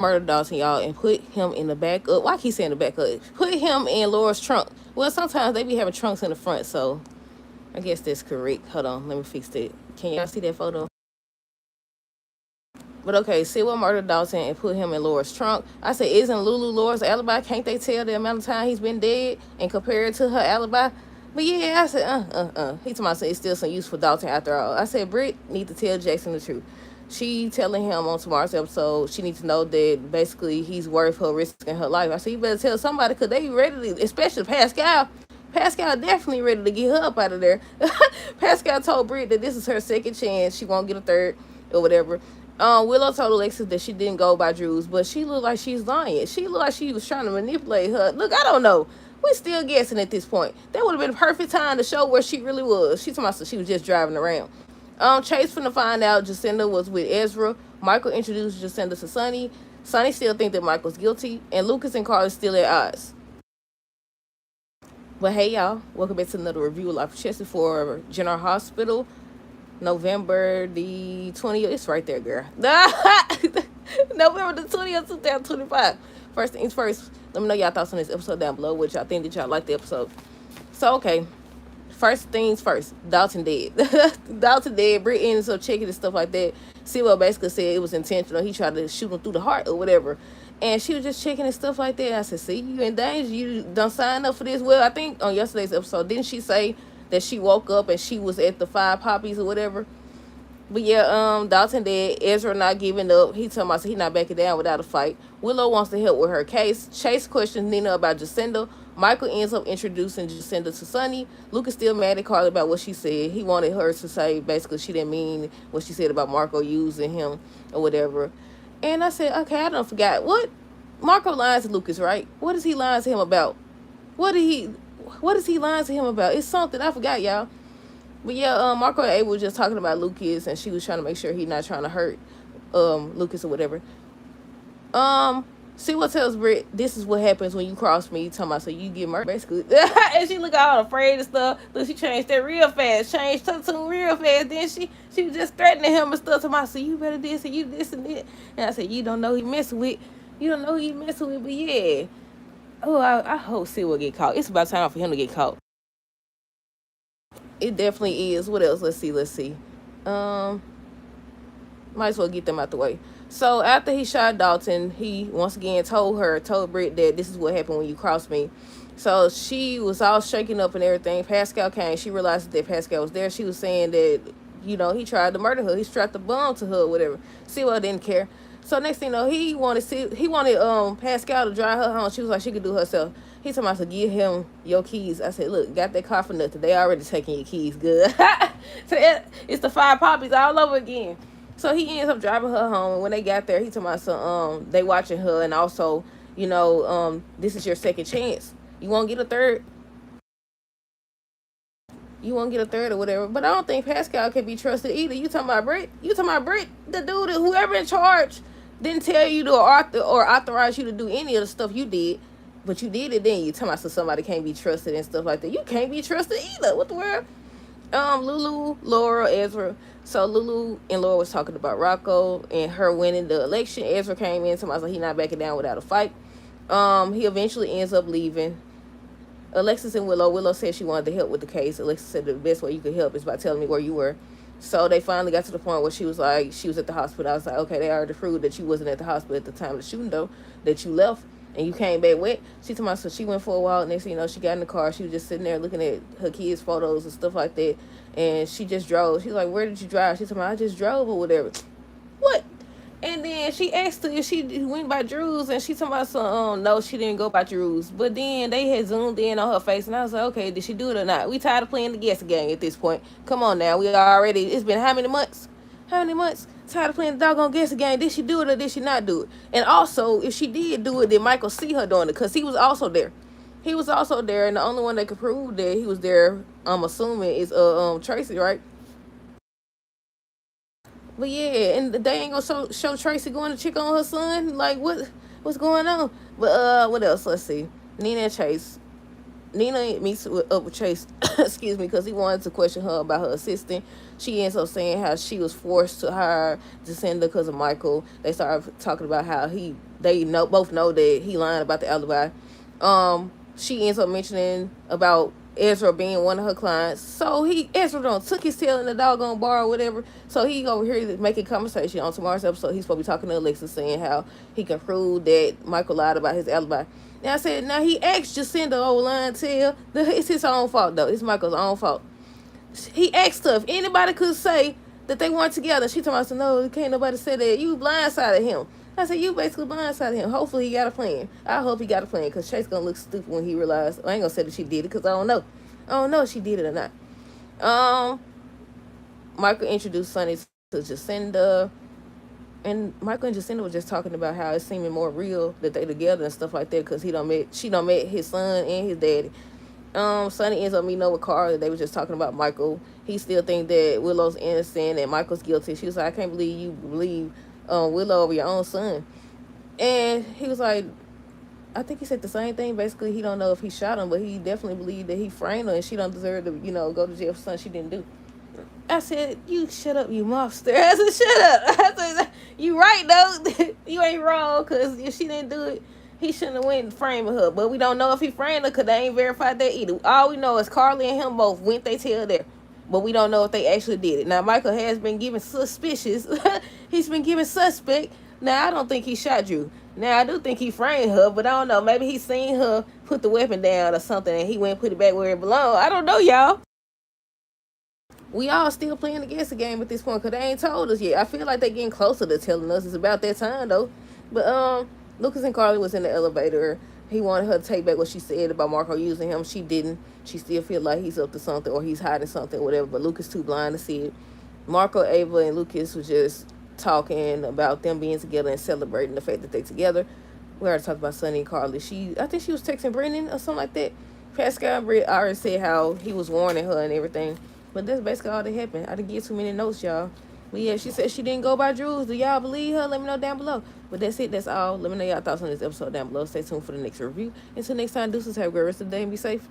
murder Dawson, y'all, and put him in the back up. Why I keep saying the back up? Put him in Laura's trunk. Well, sometimes they be having trunks in the front, so I guess that's correct. Hold on, let me fix that. Can y'all see that photo? But okay, Sewell murdered Dawson and put him in Laura's trunk. I said, isn't Lulu Laura's alibi? Can't they tell the amount of time he's been dead and compare it to her alibi? But yeah, I said, He told me, it's still some use for Dalton after all. I said, Britt need to tell Jason the truth. She telling him on tomorrow's episode, she needs to know that basically he's worth her risking her life. I said, you better tell somebody, because they ready to, especially Pascal. Pascal definitely ready to get her up out of there. Pascal told Britt that this is her second chance. She won't get a third or whatever. Willow told Alexis that she didn't go by Drews, but she looked like she's lying. She looked like she was trying to manipulate her. Look, I don't know. We're still guessing at this point. That would have been a perfect time to show where she really was. She told me she was just driving around. Chase finna find out Jacinda was with Ezra. Michael introduced Jacinda to Sonny. Sonny still think that Michael's guilty, and Lucas and Carl is still at odds. But hey, y'all, welcome back to another review of Life of Chester for General Hospital. November the 20th. It's right there, girl. November the 20th, 2025. First things first, let me know y'all thoughts on this episode down below, which I think that y'all like the episode. So, okay. First things first, Dalton dead. Dalton dead. Britt ends up checking and stuff like that. Sewell basically said it was intentional. He tried to shoot him through the heart or whatever. And she was just checking and stuff like that. And I said, see, you in danger. You done signed up for this. Well, I think on yesterday's episode, didn't she say that she woke up and she was at the 5 Poppies or whatever? But yeah, Dalton dead. Ezra not giving up. He told me he not backing down without a fight. Willow wants to help with her case. Chase questions Nina about Jacinda. Michael ends up introducing Jacinda to Sonny. Lucas still mad at Carly about what she said. He wanted her to say basically she didn't mean what she said about Marco using him or whatever. And I said, okay, I don't forgot. What? Marco lies to Lucas, right? What is he lying to him about? What is he lying to him about? It's something. I forgot, y'all. But yeah, Marco and Abel was just talking about Lucas, and she was trying to make sure he's not trying to hurt Lucas or whatever. See what tells Britt, this is what happens when you cross me. Talking about, so you get murdered, basically. And she look all afraid and stuff. Look, she changed that real fast. Changed her tune real fast. Then she was just threatening him and stuff. Talking about, so you better this and you this and that. And I said, you don't know who you messing with. You don't know who you messing with, but yeah. Oh, I hope Sid will get caught. It's about time for him to get caught. It definitely is. What else? Let's see. Might as well get them out the way. So after he shot Dalton, he once again told Britt that this is what happened when you cross me. So she was all shaken up and everything. Pascal came. She realized that Pascal was there. She was saying that, he tried to murder her. He strapped a bomb to her or whatever. Sewell didn't care. So next thing you know, he wanted Pascal to drive her home. She was like, she could do herself. He told me, to give him your keys. I said, look, got that car for nothing. They already taking your keys. Good. So it's the 5 Poppies all over again. So he ends up driving her home. And when they got there, he told me, they watching her. And also, this is your second chance. You won't get a third. You won't get a third or whatever. But I don't think Pascal can be trusted either. You talking about Britt? The dude, whoever in charge, didn't tell you to or authorize you to do any of the stuff you did. But you did it then. You talking about, so somebody can't be trusted and stuff like that. You can't be trusted either. What the world? Lulu, Laura, Ezra. So Lulu and Laura was talking about Rocco and her winning the election. Ezra came in, told me he not backing down without a fight. He eventually ends up leaving. Alexis and Willow said she wanted to help with the case. Alexis said the best way you could help is by telling me where you were. So they finally got to the point where she was like, she was at the hospital. I was like, okay, they already proved that you wasn't at the hospital at the time of the shooting, though, that you left and you came back wet. She told me, so she went for a while. Next thing you know, she got in the car. She was just sitting there looking at her kids' photos and stuff like that. And she just drove. She's like, where did you drive? She told me, I just drove or whatever. What? And then she asked her if she went by Drew's, and she told me, no, she didn't go by Drew's. But then they had zoomed in on her face, and I was like, okay, did she do it or not? We tired of playing the guessing game at this point. Come on now, it's been how many months? Tired of playing the doggone guessing game. Did she do it or did she not do it? And also, if she did do it, did Michael see her doing it? Because he was also there. And the only one that could prove that he was there, I'm assuming, is Tracy, right? But yeah, and they ain't gonna show Tracy going to check on her son. Like, what's going on? But what else? Let's see. Nina and Chase. Nina meets up with Chase, excuse me, because he wanted to question her about her assistant. She ends up saying how she was forced to hire Jacinda because of Michael. They started talking about how he they both know that he lying about the alibi. She ends up mentioning about Ezra being one of her clients. So Ezra done took his tail in the doggone bar or whatever. So he over here making conversation on tomorrow's episode. He's supposed to be talking to Alexa, saying how he can prove that Michael lied about his alibi. Now I said, now he asked Jacinda old lying tail. It's his own fault though. It's Michael's own fault. He asked her if anybody could say that they weren't together. She told me, no, can't nobody say that. You blindsided him. I said, you basically blindsided him. Hopefully he got a plan. I hope he got a plan, because Chase going to look stupid when he realized. I ain't going to say that she did it, because I don't know. I don't know if she did it or not. Michael introduced Sonny to Jacinda. And Michael and Jacinda were just talking about how it's seeming more real that they together and stuff like that, because she done met his son and his daddy. Sonny ends up meeting up with Carl. They were just talking about Michael. He still think that Willow's innocent and Michael's guilty. She was like, I can't believe you believe Willow over your own son. And he was like, I think he said the same thing. Basically, he don't know if he shot him, but he definitely believed that he framed her and she don't deserve to, go to jail for something she didn't do. I said, you shut up, you monster. I said, shut up. I said, you right, though. You ain't wrong, because if she didn't do it, he shouldn't have went and framed her. But we don't know if he framed her, because they ain't verified that either. All we know is Carly and him both went they tail there. But we don't know if they actually did it. Now, Michael has been given suspicious. He's been given suspect. Now, I don't think he shot Drew. Now, I do think he framed her, but I don't know. Maybe he seen her put the weapon down or something, and he went and put it back where it belonged. I don't know, y'all. We all still playing against the game at this point, because they ain't told us yet. I feel like they getting closer to telling us. It's about that time, though. But Lucas and Carly was in the elevator. He wanted her to take back what she said about Marco using him. She didn't. She still feel like he's up to something or he's hiding something or whatever, but Lucas too blind to see it. Marco, Ava, and Lucas was just talking about them being together and celebrating the fact that they together. We already talked about Sonny and Carly. I think she was texting Brendan or something like that. Pascal already said how he was warning her and everything. But that's basically all that happened. I didn't get too many notes, y'all. But yeah, she said she didn't go by Drews. Do y'all believe her? Let me know down below. But that's it. That's all. Let me know y'all thoughts on this episode down below. Stay tuned for the next review. Until next time, deuces. Have a great rest of the day and be safe.